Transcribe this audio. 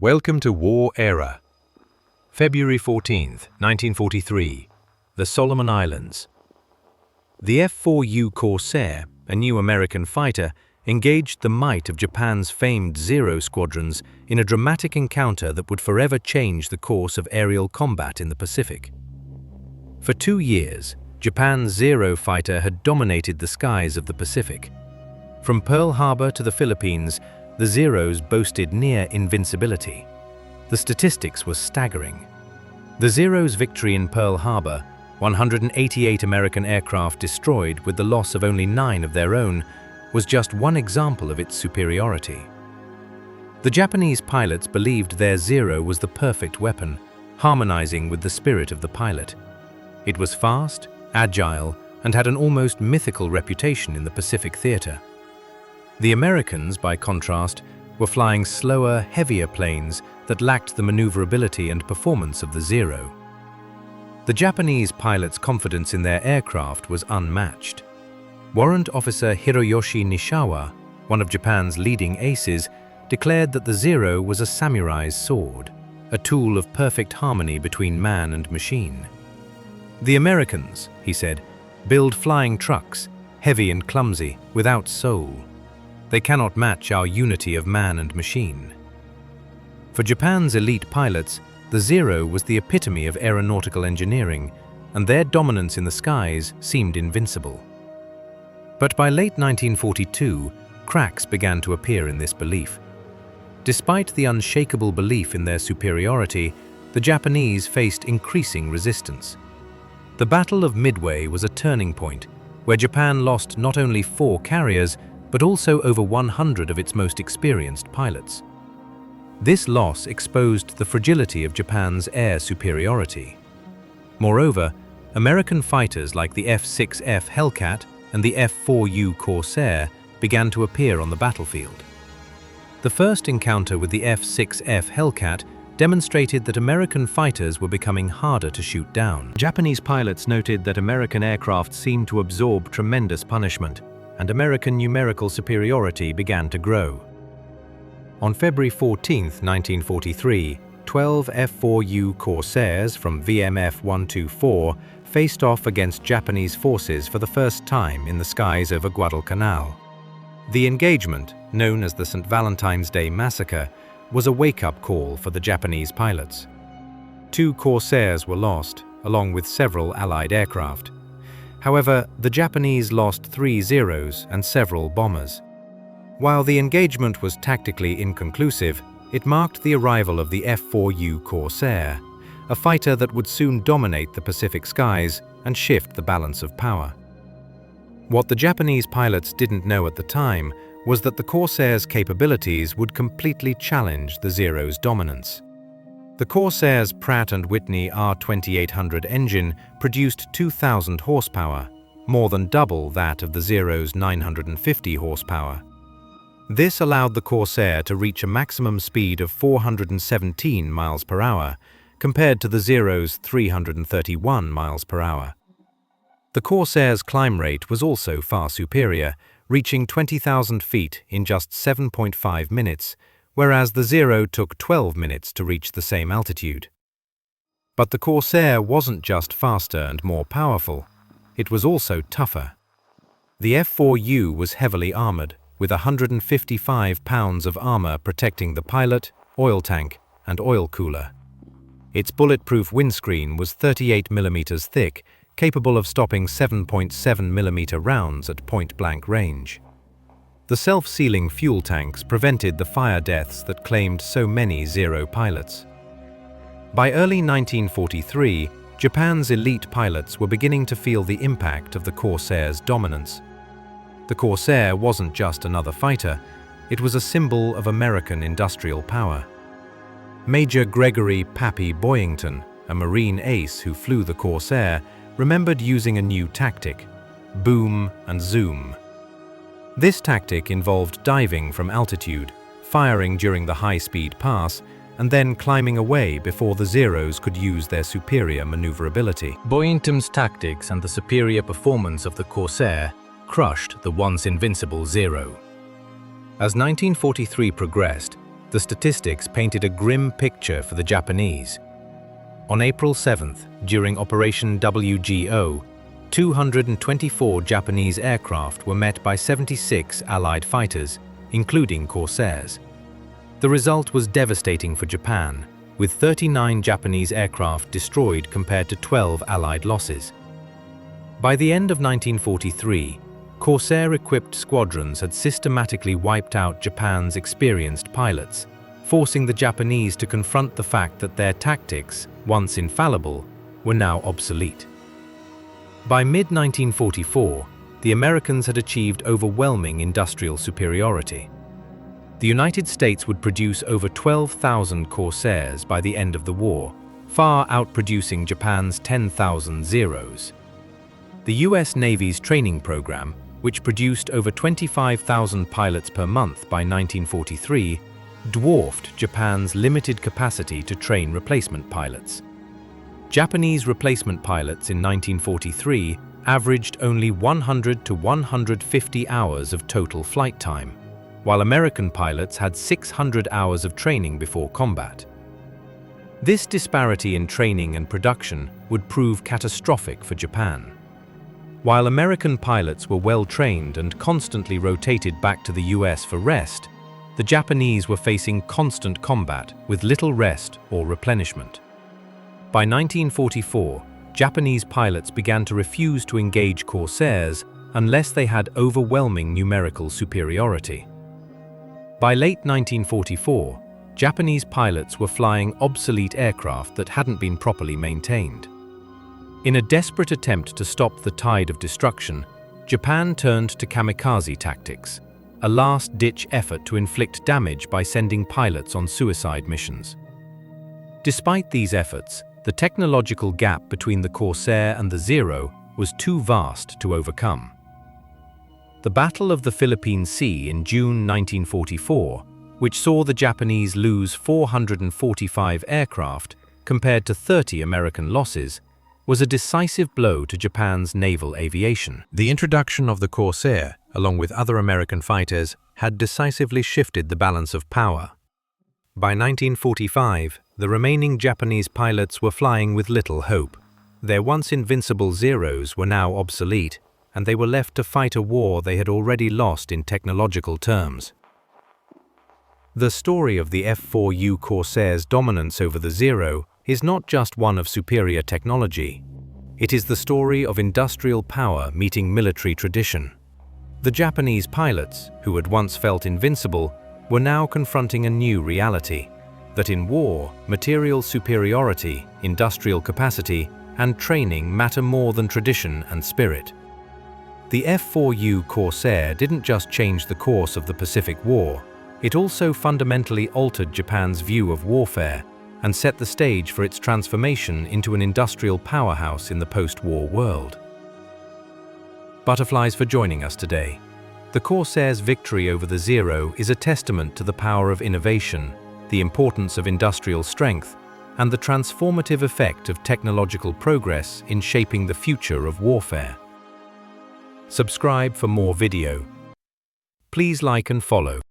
Welcome to War Era. February 14th, 1943, the Solomon Islands. The F4U Corsair, a new American fighter, engaged the might of Japan's famed Zero squadrons in a dramatic encounter that would forever change the course of aerial combat in the Pacific. For 2 years, Japan's Zero fighter had dominated the skies of the Pacific. From Pearl Harbor to the Philippines, the Zeros boasted near invincibility. The statistics were staggering. The Zeros' victory in Pearl Harbor, 188 American aircraft destroyed with the loss of only 9 of their own, was just one example of its superiority. The Japanese pilots believed their Zero was the perfect weapon, harmonizing with the spirit of the pilot. It was fast, agile, and had an almost mythical reputation in the Pacific theater. The Americans, by contrast, were flying slower, heavier planes that lacked the maneuverability and performance of the Zero. The Japanese pilots' confidence in their aircraft was unmatched. Warrant Officer Hiroyoshi Nishiwa, one of Japan's leading aces, declared that the Zero was a samurai's sword, a tool of perfect harmony between man and machine. "The Americans," he said, "build flying trucks, heavy and clumsy, without soul. They cannot match our unity of man and machine." For Japan's elite pilots, the Zero was the epitome of aeronautical engineering, and their dominance in the skies seemed invincible. But by late 1942, cracks began to appear in this belief. Despite the unshakable belief in their superiority, the Japanese faced increasing resistance. The Battle of Midway was a turning point, where Japan lost not only 4 carriers, but also over 100 of its most experienced pilots. This loss exposed the fragility of Japan's air superiority. Moreover, American fighters like the F-6F Hellcat and the F4U Corsair began to appear on the battlefield. The first encounter with the F-6F Hellcat demonstrated that American fighters were becoming harder to shoot down. Japanese pilots noted that American aircraft seemed to absorb tremendous punishment, and American numerical superiority began to grow. On February 14, 1943, 12 F4U Corsairs from VMF 124 faced off against Japanese forces for the first time in the skies over Guadalcanal. The engagement, known as the St. Valentine's Day Massacre, was a wake-up call for the Japanese pilots. 2 Corsairs were lost, along with several Allied aircraft. However, the Japanese lost 3 Zeros and several bombers. While the engagement was tactically inconclusive, it marked the arrival of the F4U Corsair, a fighter that would soon dominate the Pacific skies and shift the balance of power. What the Japanese pilots didn't know at the time was that the Corsair's capabilities would completely challenge the Zero's dominance. The Corsair's Pratt & Whitney R2800 engine produced 2,000 horsepower, more than double that of the Zero's 950 horsepower. This allowed the Corsair to reach a maximum speed of 417 miles per hour, compared to the Zero's 331 miles per hour. The Corsair's climb rate was also far superior, reaching 20,000 feet in just 7.5 minutes, whereas the Zero took 12 minutes to reach the same altitude. But the Corsair wasn't just faster and more powerful, it was also tougher. The F4U was heavily armored, with 155 pounds of armor protecting the pilot, oil tank, and oil cooler. Its bulletproof windscreen was 38 mm thick, capable of stopping 7.7 mm rounds at point-blank range. The self-sealing fuel tanks prevented the fire deaths that claimed so many Zero pilots. By early 1943, Japan's elite pilots were beginning to feel the impact of the Corsair's dominance. The Corsair wasn't just another fighter, it was a symbol of American industrial power. Major Gregory "Pappy" Boyington, a Marine ace who flew the Corsair, remembered using a new tactic: boom and zoom. This tactic involved diving from altitude, firing during the high-speed pass, and then climbing away before the Zeros could use their superior maneuverability. Boyington's tactics and the superior performance of the Corsair crushed the once invincible Zero. As 1943 progressed, The statistics painted a grim picture for the Japanese. On April 7th, during Operation WGO, 224 Japanese aircraft were met by 76 Allied fighters, including Corsairs. The result was devastating for Japan, with 39 Japanese aircraft destroyed compared to 12 Allied losses. By the end of 1943, Corsair-equipped squadrons had systematically wiped out Japan's experienced pilots, forcing the Japanese to confront the fact that their tactics, once infallible, were now obsolete. By mid-1944, the Americans had achieved overwhelming industrial superiority. The United States would produce over 12,000 Corsairs by the end of the war, far outproducing Japan's 10,000 Zeros. The US Navy's training program, which produced over 25,000 pilots per month by 1943, dwarfed Japan's limited capacity to train replacement pilots. Japanese replacement pilots in 1943 averaged only 100 to 150 hours of total flight time, while American pilots had 600 hours of training before combat. This disparity in training and production would prove catastrophic for Japan. While American pilots were well trained and constantly rotated back to the US for rest, the Japanese were facing constant combat with little rest or replenishment. By 1944, Japanese pilots began to refuse to engage Corsairs unless they had overwhelming numerical superiority. By late 1944, Japanese pilots were flying obsolete aircraft that hadn't been properly maintained. In a desperate attempt to stop the tide of destruction, Japan turned to kamikaze tactics, a last-ditch effort to inflict damage by sending pilots on suicide missions. Despite these efforts, the technological gap between the Corsair and the Zero was too vast to overcome. The Battle of the Philippine Sea in June 1944, which saw the Japanese lose 445 aircraft compared to 30 American losses, was a decisive blow to Japan's naval aviation. The introduction of the Corsair, along with other American fighters, had decisively shifted the balance of power. By 1945, the remaining Japanese pilots were flying with little hope. Their once invincible Zeros were now obsolete, and they were left to fight a war they had already lost in technological terms. The story of the F4U Corsair's dominance over the Zero is not just one of superior technology. It is the story of industrial power meeting military tradition. The Japanese pilots, who had once felt invincible, were now confronting a new reality, that in war, material superiority, industrial capacity, and training matter more than tradition and spirit. The F4U Corsair didn't just change the course of the Pacific War, it also fundamentally altered Japan's view of warfare and set the stage for its transformation into an industrial powerhouse in the post-war world. Butterflies for joining us today. The Corsair's victory over the Zero is a testament to the power of innovation, the importance of industrial strength, and the transformative effect of technological progress in shaping the future of warfare. Subscribe for more video. Please like and follow.